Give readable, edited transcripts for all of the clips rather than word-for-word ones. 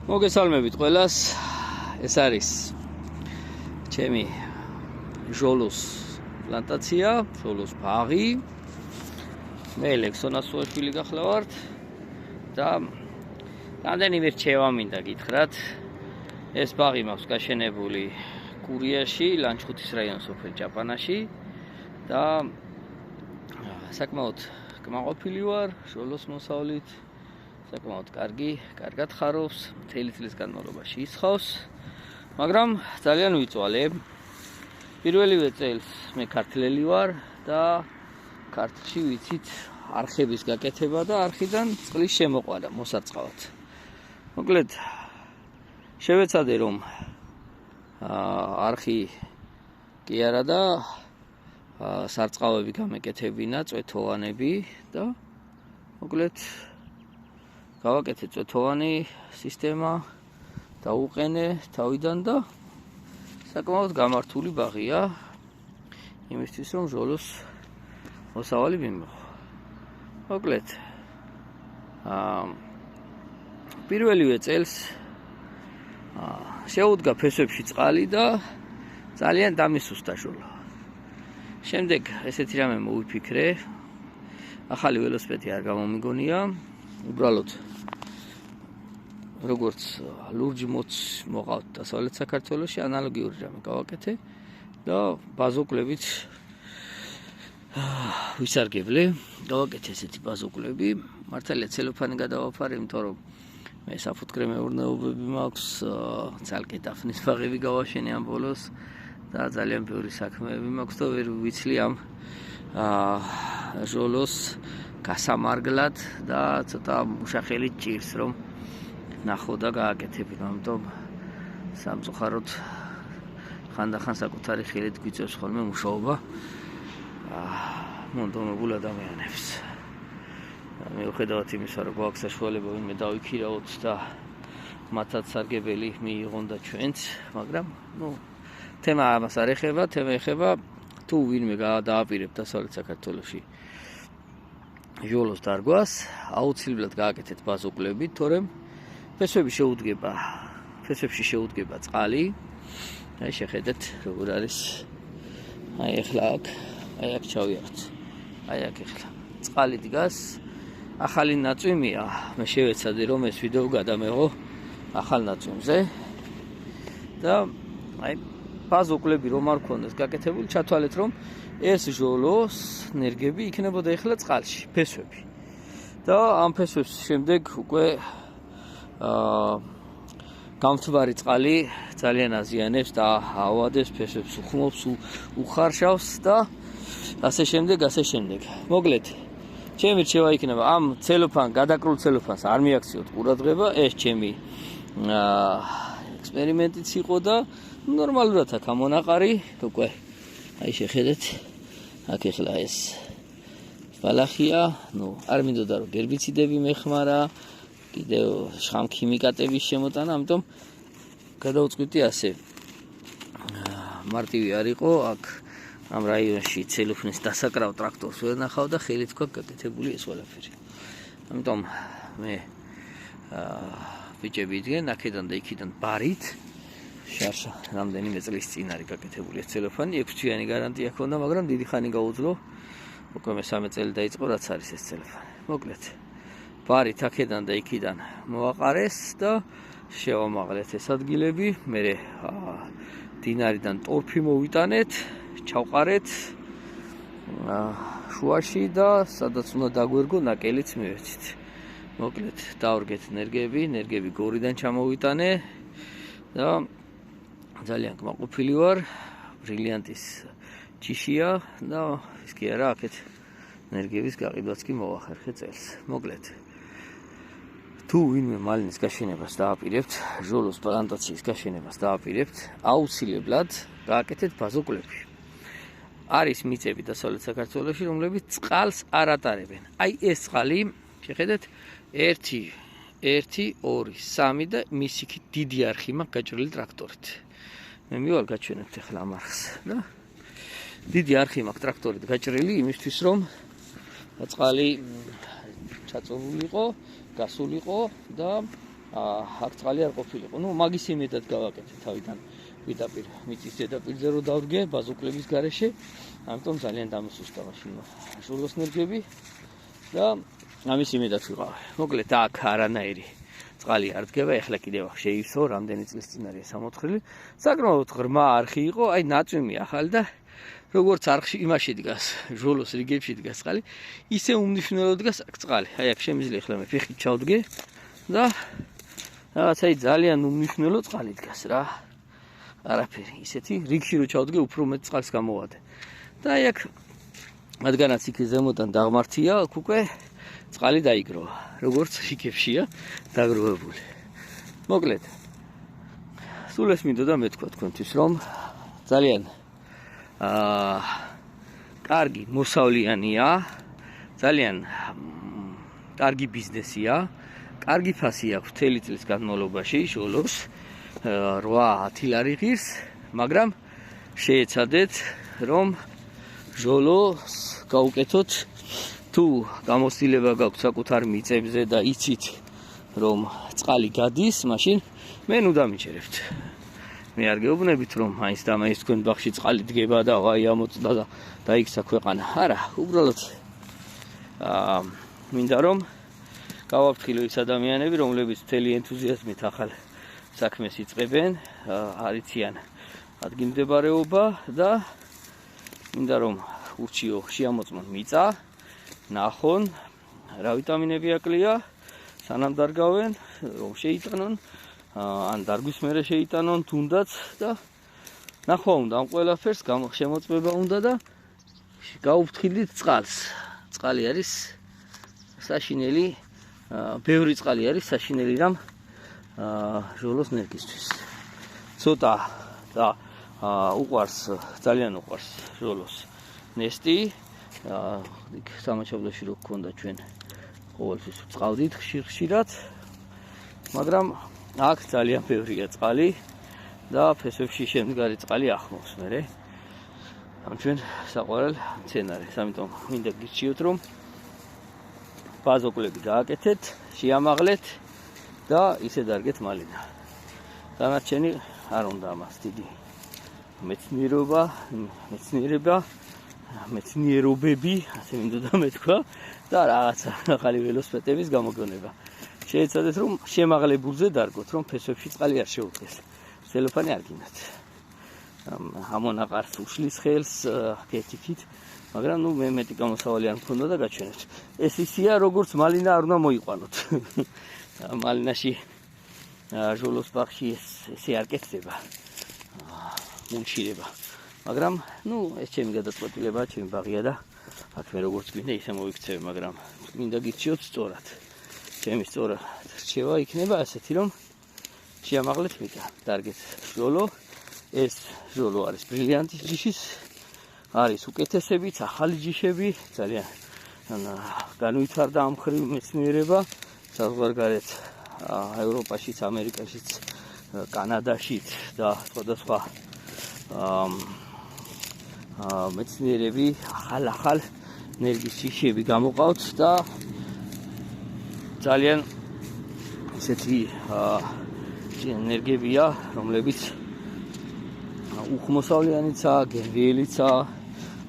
მოგესალმებით ყველას. ეს არის ჩემი ჟოლოს პლანტაცია, ჟოლოს ბაღი. მე ლექსონას სუაშვილი გახლავართ და რამდენიმე რჩევა მინდა გითხრათ. ეს ბაღი მაქვს გაშენებული გურიაში, ლანჩხუთის რაიონის სოფელ ჭაპანაში და საკმაოდ კმაყოფილი ვარ ჟოლოს მოსავლით. საკმაოდ კარგად ხარობს, მთელი წლის განმავლობაში ისხავს, მაგრამ ძალიან ვიწვალე. პირველივე წელს მე ქართველი ვარ და ქართლში ვიცით არხების გაკეთება და არხიდან წყლის შემოყვანა მოსარწყავად. მოკლედ შევეცადე რომ არხი კი არა და სარწყავები გამეკეთებინა, წვეთოვანები და მოკლედ გავაკეთე წვეთოვანი სისტემა და უყენე თავიდან და საკმაოდ გამართული ბაღია იმისთვის რომ ჟოლოს მოსავალი მიმოხო. მოკლედ პირველივე წელს შეუდგა ფესვებში წყალი და ძალიან დამისუსტა ჟოლო. შემდეგ ესეთი რამე მოვიფიქრე, ახალი ველოსიპედი არ გამომიგონია, უბრალოდ როგორც ლურჯი მოყავთ დასავლეთ საქართველოში, ანალოგიური რამე გავაკეთე და ბაზოკლებით ვისარგებლე. გავაკეთე ესეთი ბაზოკლები, მართალია ცელოფანი გადავაფარე, იმიტომ რომ მე საფუტკრე მეურნეობები მაქვს, ცალკე დაფნის ბაღები გავაშენე ამ ბოლოს და ძალიან ბევრი საქმეები მაქვს და ვერ ვიცლი ამ ჟოლოს გასამარგლად და ცოტა მუშახელი ჭირს რომ ნახო და გააკეთებინო. ამიტომ სამწუხაროდ ხანდახან საკუთარი ხელით გვიწევს ხოლმე მუშაობა მონდომებულ ადამიანებს. მიუხედავად იმისა, რომ გვაქვს საშუალება ვინმე დავიქირავოთ და მათაც სარგებელი მიიღონ და ჩვენც, მაგრამ თემა ამას არ ეხება, თემა ეხება თუ ვინმე დააპირებთ დასავლეთ საქართველოში ჟოლოს დარგვას, აუცილებლად გააკეთეთ ბაზოკლები, თორემ ფესვებში შეუდგება წყალი. აი შეხედეთ როგორ არის. აი ახლა აქ ჩავიართ. აი აქ ახლა წყალი დგას. ახალი ნაწვიმია. მე შევეცადე რომ ეს ვიდეო გადამეღო ახალ ნაწვიმზე. და აი ბაზოკლები რომ არ ქონდეს გაკეთებული, ჩათვალეთ რომ ეს ჟოლოს ნერგები იქნებოდა ახლა წყალში, ფესვები. და ამ ფესვებს შემდეგ უკვე გამთბარი წყალი ძალიან აზიანებს და ავადებს, ფესვებს უხმობს, უხარშავს და ასე შემდეგ. მოკლედ, ჩემი რჩევა იქნება ამ გადაკრულ ცელოფანს არ მიაქციოთ ყურადღება, ეს ჩემი ექსპერიმენტიც იყო და ნორმალურად აქ ამონაყარი, უკვე აი შეხედეთ, აქ ახლა ეს ბალახია, არ მინდოდა რომ გერბიციდები მეხმარა, კიდევ შხამ ქიმიკატების შემოტანა, ამიტომ გადავწყვიტე ასე. მარტივი არ იყო, აქ ამ რაიონში ცელოფნის დასაკრავ ტრაქტორს ვერ ნახავ და ხელით გვაქვს გაკეთებული ეს ყველაფერი. ამიტომ მე ბიჭები იდგენ აქედან და იქიდან ბარით შარშა რამდენიმე წლის წინ არის გაკეთებული ეს ცელოფანი, 6 თვიანი გარანტია ჰქონდა, მაგრამ დიდი ხანი გაუძლო. უკვე მე 3 წელი დაიწყო რაც არის ეს ცელოფანი. მოკლედ ბარით აქედან და იქიდან მოვაყარეს და შევამაღლეთ ეს ადგილები, მე დინარიდან ტორფი მოვიტანეთ, ჩავყარეთ შუაში და სადაც უნდა დაგვერგო ნაკელიც მივეცით. მოკლედ დავრგეთ ნერგები გორიდან ჩამოვიტანე და ძალიან კმაყოფილი ვარ. ბრილიანტის ჯიშია და ის კი არა, აქეთ ნერგების გაყიდვაც კი მოვახერხე წელს. მოკლედ თუ ვინმე მალინის გაშენებას დააპირებთ, ჟოლოს პლანტაციის გაშენებას დააპირებთ, აუცილებლად გააკეთეთ ბაზოკლები. არის მიწები დასავლეთ საქართველოში, რომლებიც წყალს არ ატარებენ. აი ეს წყალი, შეხედეთ, 1, 2, 3 და მის იქით დიდი არხი მაქვს გაჭრილი ტრაქტორით. მე მივალ გაჩვენებთ ახლა ამ არხს და დიდი არხი მაქვს ტრაქტორით გაჭრილი იმისთვის რომ წყალი ჩაწოლულიყო, გასულიყო და აქ წყალი არ ყოფილიყო. ნუ მაგის იმედად გავაკეთე თავიდან პირდაპირ მიწის ზედაპირზე რო დავდგე ბაზოკლების გარეშე, ამიტომ ძალიან დამოსუსტა მაშინ ჟოლოს ნერგები და ამის იმედად ვიყავი. მოკლედ აქ არანაირი წყალი არ დგება, ეხლა კიდევ შეივსო, რამდენი წლის წინ არის სამოთხრილი. საკმაოდ ღრმა არხი იყო, აი ნაწვიმი ახალი და როგორც არხში იმაში დგას, ჟოლოს რიგებში დგას წყალი, ისე უმნიშვნელო დგას აქ წყალი. აი აქ შემიძლია ახლა მე ფეხით ჩავდგე და რაღაცა ძალიან უმნიშვნელო წყალი დგას რა. არაფერი, ისეთი რიგში რო ჩავდგე, უფრო მეტ წყალს გამოვადე. და აი აქ რადგანაც იქ ზემოდან დაღმართია, აქ უკვე წყალი დაიგროვა, როგორც რიგებშია დაგროვებული. მოკლედ, სულ ეს მინდოდა მეთქვა თქვენთვის, რომ ძალიან კარგი მოსავლიანია, ძალიან კარგი ბიზნესია, კარგი ფასი აქვს მთელი წლის განმავლობაში ჟოლოს 8-10 ლარი ღირს, მაგრამ შეეცადეთ, რომ ჟოლოს გაუკეთოთ თუ გამოცდილება გაქვთ საკუთარ მიწებზე და იცით, რომ წყალი გადის, მაშინ მე ნუ დამიჯერებთ. მე არ გეუბნებით, რომ მაინც და მაინც თქვენ ბაღში წყალი დგება და აი ამოწდა და დაიქცა ქვეყანა. არა, უბრალოდ მინდა რომ გავაფრთხილო ის ადამიანები, რომლებიც მთელი ენთუზიაზმით ახალ საქმეს იწყებენ, არიციან ადგილმდებარეობა და მინდა რომ ურჩიო შეამოწმონ მიწა, ნახონ, რა ვიტამინები აკლია, სანამ დარგავენ, რომ შეიტანონ, ან დარგვის მერე შეიტანონ თუნდაც და ნახვა უნდა ამ ყველაფერს, შემოწმება უნდა და გაუფრთხილდით წყალს. წყალი არის საშინელი, ბევრი წყალი არის საშინელი რამ ჟოლოს ნერგისთვის. ცოტა და უყვარს, ძალიან უყვარს ჟოლოს ნესტი. იქ სამაჩაბლოში რო გქონდა ჩვენ ყოველთვის ვწყავდით ხშირად, მაგრამ აქ ძალიან ბევრია წყალი და ფესვებში შემდგარი წყალი ახმოვს მერე ამ ჩვენ საყვარელ მცენარეს. ამიტომ მინდა გირჩიოთ, რომ ბაზოკლები გააკეთეთ, შეამაღლეთ და ისე დარგეთ მალინა. დანარჩენი არ უნდა ამას დიდი მეცნიერობები, ასე მინდოდა მეთქვა და რაღაცა ახალი ველოსიპედების გამოგონება. შეეცადეთ, რომ შემაღლებულზე დარგოთ, რომ ფესვებში წყალი არ შეუდგეს. სელოფანი არ გინდათ. ამონაყარს უშლის ხელს კეთიქით, მაგრამ ნუ მე მეტი გამოსავალი არ მქონდა და გაჩვენეთ. ეს ისია, როგორც მალინა არ უნდა მოიყვანოთ. მალინაში ჟოლოს ბაღში ესე არ კეთდება. მუნჩირება. მაგრამ ნუ ეს ჩემი გადაწყვეტილებაა, ჩემი ბაღია და აქ მე როგორც გვინდა ისე მოიქცევ, მაგრამ მინდა გიჩიოთ სწორად. ჩემი სწორად რჩევა იქნება ასეთი, რომ შეამაღლეთ მიწა, დარგეთ ჟოლო. ეს ჟოლო არის ბრილიანტის ჯიშის, არის უკეთესებიც, ახალი ჯიშები, ძალიან განვითარდა ამ ხრივ მეცნიერება, საზღვარგარეთ ევროპაშიც, ამერიკაშიც, კანადაშიც და სხვადასხვა მეცნიერები ახალ ნერგის ჯიშები გამოყავთ და ძალიან ისეთი ნერგებია, რომლებიც უხმოსავლიანიცაა, გემრიელიცაა.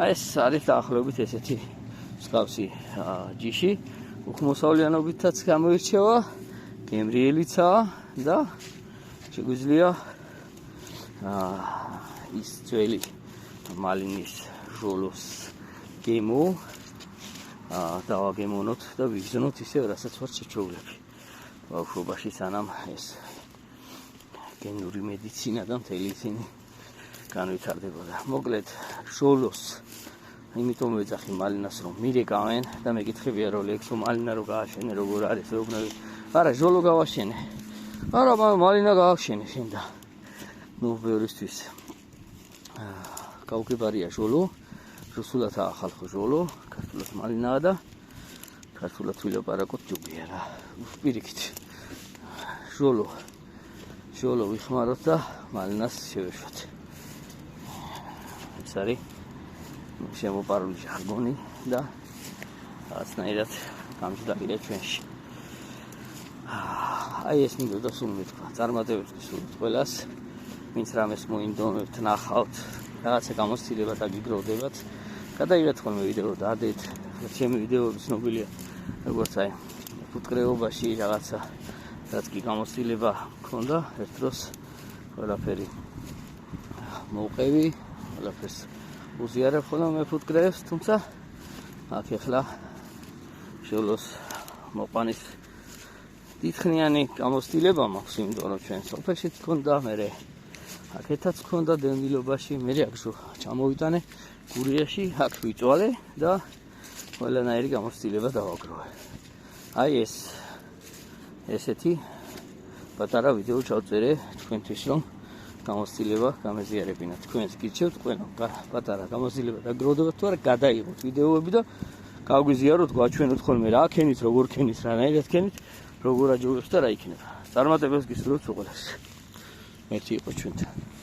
ეს არის დაახლოებით ესეთი მსგავსი ჯიში, უხმოსავლიანობითაც გამოირჩევა, გემრიელიცაა და შეგვიძლია ის ძველი მალინის ჟოლოს გემო დავაგემონოთ და ვიგზნოთ ისე, რასაც ვართ შეჩოვლები. ბავშვობაში სანამ ეს გენური მედიცინა და მთელი ისინი განვითარდებოდა. მოკლედ ჟოლოს იმიტომ ვეძახი მალინას, რომ მირეკავენ და მეკითხებია რომ ლექსო მალინა რო გააშენე, როგორ არის, ეუბნები. არა, ჟოლო გავაშენე. არა, მალინა გააშენე შენ და ნუ ბევრისთვის გაუგებარია ჟოლო. რუსულადაა ხალხო ჟოლო, ქართულად მალინაა და ქართულად ვილაპარაკოთ ჯობია რა. პირიქით. ჟოლო ვიხმაროთ და მალინას შევეშვათ. ეს არის შემოპარული ჟარგონი და რაღაცნაირად გამჭდა კიდე ჩვენში. აი ეს მინდოდა სულ მითქვა. წარმატებებს გისურვებთ ყველას. ვინც რამეს მოინდომებთ, ნახავთ, რაღაცა გამოცდილება დაგიგროვდებათ. გადაიღეთ ხოლმე ვიდეო დადეთ. ჩემი ვიდეოები ცნობილია როგორც აი ფუტკრეობაში რაღაცა რაც კი გამოცდილება მქონდა ერთ დროს ყველაფერი მოვყევი, ყველაფერს უზიარებ ხოლმე ფუტკრეებს, თუმცა აქ ახლა შელოს მოყვანის დიდხნიანი გამოცდილება მაქვს, იმიტომ რომ ჩვენ სოფელშიც მქონდა, მე აქეთაც მქონდა დევნილობაში, მე აქ ჩამოვიტანე გურიაში, აქ ვიწვალე და ყველანაირი გამოცდილება დავაგროვე. აი ესეთი პატარა ვიდეო ჩავწერე თქვენთვის, რომ გამოცდილება გამეზიარებინათ. თქვენს გირჩევთ ყველა პატარა გამოცდილება დაგროვდებათ თუ არა, გადაიღოთ ვიდეოები და გაგვიზიაროთ, გვაჩვენოთ ხოლმე რა ქენით, როგორ ქენით, რანაირად ქენით, როგორ აჯობებს და რა იქნება. წარმატებებს გისურვებთ ყველას. მეთი იყო ჩვენთან.